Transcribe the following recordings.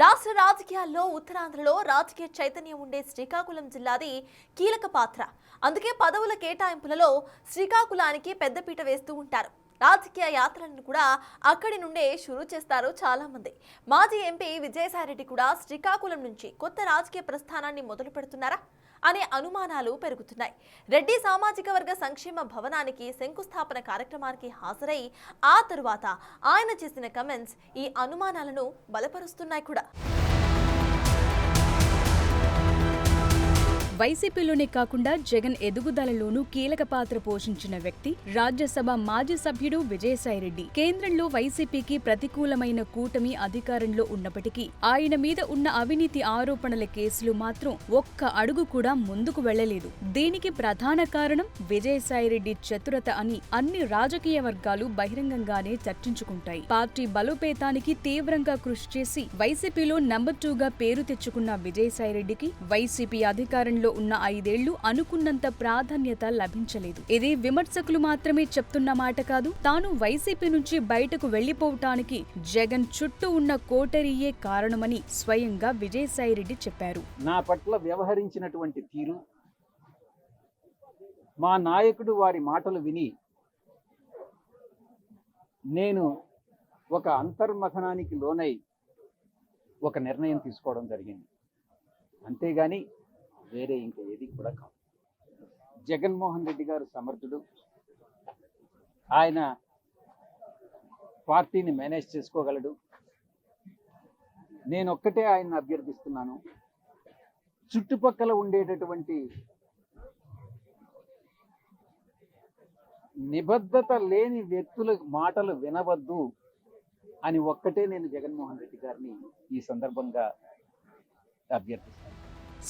రాష్ట్ర రాజకీయాల్లో ఉత్తరాంధ్రలో రాజకీయ చైతన్యం ఉండే శ్రీకాకుళం జిల్లాది కీలక పాత్ర. అందుకే పదవుల కేటాయింపులలో శ్రీకాకుళానికి పెద్దపీట వేస్తూ ఉంటారు. రాజకీయ యాత్రలను కూడా అక్కడి నుండే షురూ చేస్తారు చాలా మంది. మాజీ ఎంపీ విజయసాయిరెడ్డి కూడా శ్రీకాకుళం నుంచి కొత్త రాజకీయ ప్రస్థానాన్ని మొదలు పెడుతున్నారా అనే అనుమానాలు పెరుగుతున్నాయి. రెడ్డి సామాజిక వర్గ సంక్షేమ భవనానికి శంకుస్థాపన కార్యక్రమానికి హాజరై ఆ తరువాత ఆయన చేసిన కమెంట్స్ ఈ అనుమానాలను బలపరుస్తున్నాయి కూడా. వైసీపీలోనే కాకుండా జగన్ ఎదుగుదలలోనూ కీలక పాత్ర పోషించిన వ్యక్తి రాజ్యసభ మాజీ సభ్యుడు విజయసాయిరెడ్డి. కేంద్రంలో వైసీపీకి ప్రతికూలమైన కూటమి అధికారంలో ఉన్నప్పటికీ ఆయన మీద ఉన్న అవినీతి ఆరోపణల కేసులు మాత్రం ఒక్క అడుగు కూడా ముందుకు వెళ్లలేదు. దీనికి ప్రధాన కారణం విజయసాయిరెడ్డి చతురత అని అన్ని రాజకీయ వర్గాలు బహిరంగంగానే చర్చించుకుంటాయి. పార్టీ బలోపేతానికి తీవ్రంగా కృషి చేసి వైసీపీలో నంబర్ 2గా పేరు తెచ్చుకున్న విజయసాయిరెడ్డికి వైసీపీ అధికారంలో ఉన్న 5 ఏళ్లు అనుకున్నంత ప్రాధాన్యత లభించలేదు. ఇది విమర్శకులు మాత్రమే చెప్తున్న మాట కాదు. తాను వైసీపీ నుంచి బయటకు వెళ్లిపోవటానికి జగన్ చుట్టూ ఉన్న కోటరీయే కారణమని స్వయంగా విజయసాయిరెడ్డి చెప్పారు. నా పట్ల వ్యవహరించినటువంటి తీరు, మా నాయకుడు వారి మాటలు విని నేను ఒక అంతర్మథనానికి లోనై ఒక నిర్ణయం తీసుకోవడం జరిగింది. అంతేగాని వేరే ఇంకా ఏది కూడా కాదు. జగన్మోహన్ రెడ్డి గారు సమర్థుడు. ఆయన పార్టీని మేనేజ్ చేసుకోగలడు. నేను ఒక్కటే ఆయన్ని అభ్యర్థిస్తున్నాను. చుట్టుపక్కల ఉండేటటువంటి నిబద్ధత లేని వ్యక్తుల మాటలు వినవద్దు అని ఒక్కటే నేను జగన్మోహన్ రెడ్డి గారిని ఈ సందర్భంగా అభ్యర్థిస్తాను.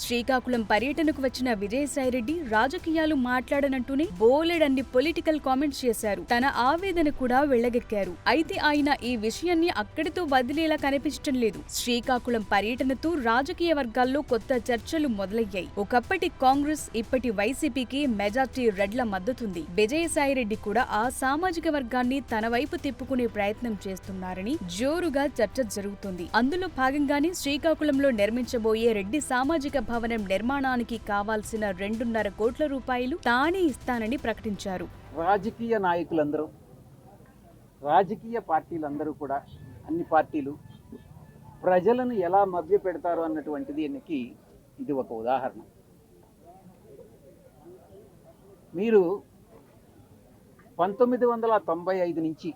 శ్రీకాకుళం పర్యటనకు వచ్చిన విజయసాయిరెడ్డి రాజకీయాలు మాట్లాడనంటూనే బోలెడన్ని పొలిటికల్ కామెంట్స్ చేశారు. తన ఆవేదన కూడా వెళ్లగెక్కారు. అయితే ఆయన ఈ విషయాన్ని అక్కడితో వదిలేలా కనిపించడం లేదు. శ్రీకాకుళం పర్యటనతో రాజకీయ వర్గాల్లో కొత్త చర్చలు మొదలయ్యాయి. ఒకప్పటి కాంగ్రెస్, ఇప్పటి వైసీపీకి మెజార్టీ రెడ్ల మద్దతుంది. విజయసాయిరెడ్డి కూడా ఆ సామాజిక వర్గాన్ని తన వైపు తిప్పుకునే ప్రయత్నం చేస్తున్నారని జోరుగా చర్చ జరుగుతుంది. అందులో భాగంగానే శ్రీకాకుళంలో నిర్మించబోయే రెడ్డి సామాజిక భవనం నిర్మాణానికి కావాల్సిన 2.5 కోట్ల రూపాయలు తానే ఇస్తానని ప్రకటించారు. రాజకీయ నాయకులందరూ, రాజకీయ పార్టీలందరూ కూడా, అన్ని పార్టీలు ప్రజలను ఎలా మభ్య పెడతారు అన్నటువంటిది ఇది ఒక ఉదాహరణ. మీరు 1995 నుంచి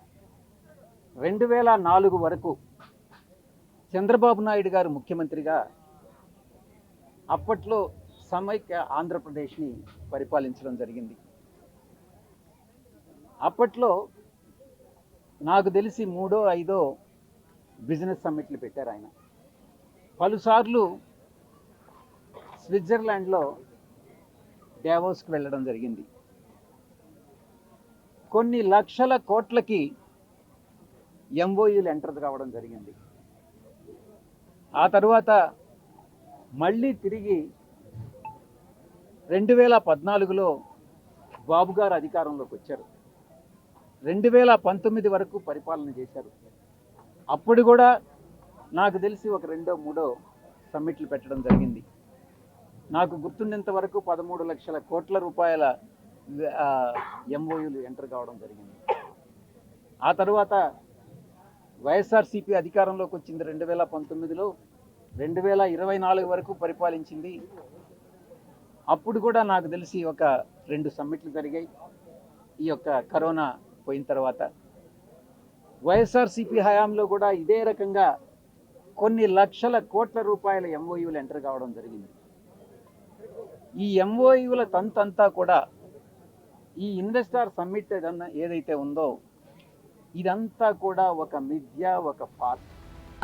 2004 వరకు చంద్రబాబు నాయుడు గారు ముఖ్యమంత్రిగా అప్పట్లో సమైక్య ఆంధ్రప్రదేశ్ని పరిపాలించడం జరిగింది. అప్పట్లో నాకు తెలిసి 3, 5 బిజినెస్ సమ్మిట్లు పెట్టారు ఆయన. పలుసార్లు స్విట్జర్లాండ్లో డావోస్కి వెళ్ళడం జరిగింది. కొన్ని లక్షల కోట్లకి ఎంఓయూలు ఎంటర్ కావడం జరిగింది. ఆ తర్వాత మళ్ళీ తిరిగి 2014లో బాబు గారు అధికారంలోకి వచ్చారు. 2019 వరకు పరిపాలన చేశారు. అప్పుడు కూడా నాకు తెలిసి ఒక 2, 3 సమ్మిట్లు పెట్టడం జరిగింది. నాకు గుర్తుండేంత వరకు 13 లక్షల కోట్ల రూపాయల ఎంఓయూలు ఎంటర్ కావడం జరిగింది. ఆ తర్వాత వైఎస్ఆర్సీపీ అధికారంలోకి వచ్చింది 2019లో. 2024 వరకు పరిపాలించింది. అప్పుడు కూడా నాకు తెలిసి ఒక 2 సమ్మిట్లు జరిగాయి. ఈ యొక్క కరోనా పోయిన తర్వాత వైఎస్ఆర్సీపీ హయాంలో కూడా ఇదే రకంగా కొన్ని లక్షల కోట్ల రూపాయల ఎంఓయూలు ఎంటర్ కావడం జరిగింది. ఈ ఎంఓయూల తంతంతా కూడా ఈ ఇన్వెస్టర్ సమ్మిట్ ఏదైతే ఉందో ఇదంతా కూడా ఒక మిథ్య, ఒక ఫాల్స్.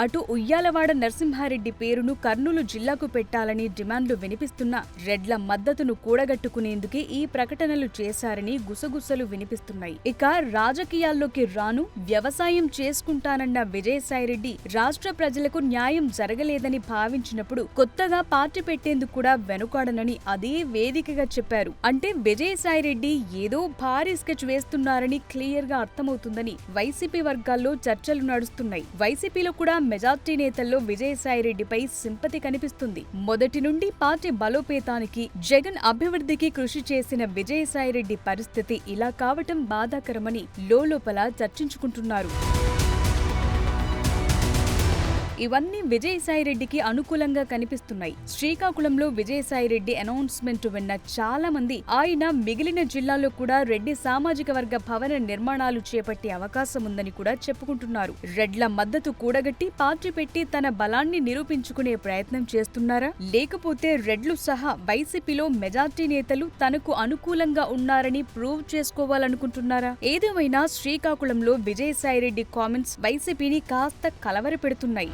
అటు ఉయ్యాలవాడ నరసింహారెడ్డి పేరును కర్నూలు జిల్లాకు పెట్టాలని డిమాండ్లు వినిపిస్తున్నా రెడ్ల మద్దతును కూడగట్టుకునేందుకే ఈ ప్రకటనలు చేశారని గుసగుసలు వినిపిస్తున్నాయి. ఇక రాజకీయాల్లోకి రాను, వ్యవసాయం చేసుకుంటానన్న విజయసాయిరెడ్డి రాష్ట్ర ప్రజలకు న్యాయం జరగలేదని భావించినప్పుడు కొత్తగా పార్టీ పెట్టేందుకు కూడా వెనుకాడనని అదే వేదికగా చెప్పారు. అంటే విజయసాయిరెడ్డి ఏదో భారీ స్కెచ్ వేస్తున్నారని క్లియర్ గా అర్థమవుతుందని వైసీపీ వర్గాల్లో చర్చలు నడుస్తున్నాయి. వైసీపీలో కూడా మెజార్టీ నేతల్లో విజయసాయిరెడ్డిపై సింపతి కనిపిస్తుంది. మొదటి నుండి పార్టీ బలోపేతానికి, జగన్ అభివృద్ధికి కృషి చేసిన విజయసాయిరెడ్డి పరిస్థితి ఇలా కావటం బాధాకరమని లోలోపల చర్చించుకుంటున్నారు. ఇవన్నీ విజయసాయిరెడ్డికి అనుకూలంగా కనిపిస్తున్నాయి. శ్రీకాకుళంలో విజయసాయిరెడ్డి అనౌన్స్మెంట్ విన్న చాలా మంది ఆయన మిగిలిన జిల్లాల్లో కూడా రెడ్డి సామాజిక వర్గ భవన నిర్మాణాలు చేపట్టే అవకాశం ఉందని కూడా చెప్పుకుంటున్నారు. రెడ్ల మద్దతు కూడగట్టి పార్టీ పెట్టి తన బలాన్ని నిరూపించుకునే ప్రయత్నం చేస్తున్నారా, లేకపోతే రెడ్లు సహా వైసీపీలో మెజార్టీ నేతలు తనకు అనుకూలంగా ఉన్నారని ప్రూవ్ చేసుకోవాలనుకుంటున్నారా? ఏదేమైనా శ్రీకాకుళంలో విజయసాయిరెడ్డి కామెంట్స్ వైసీపీని కాస్త కలవరపెడుతున్నాయి.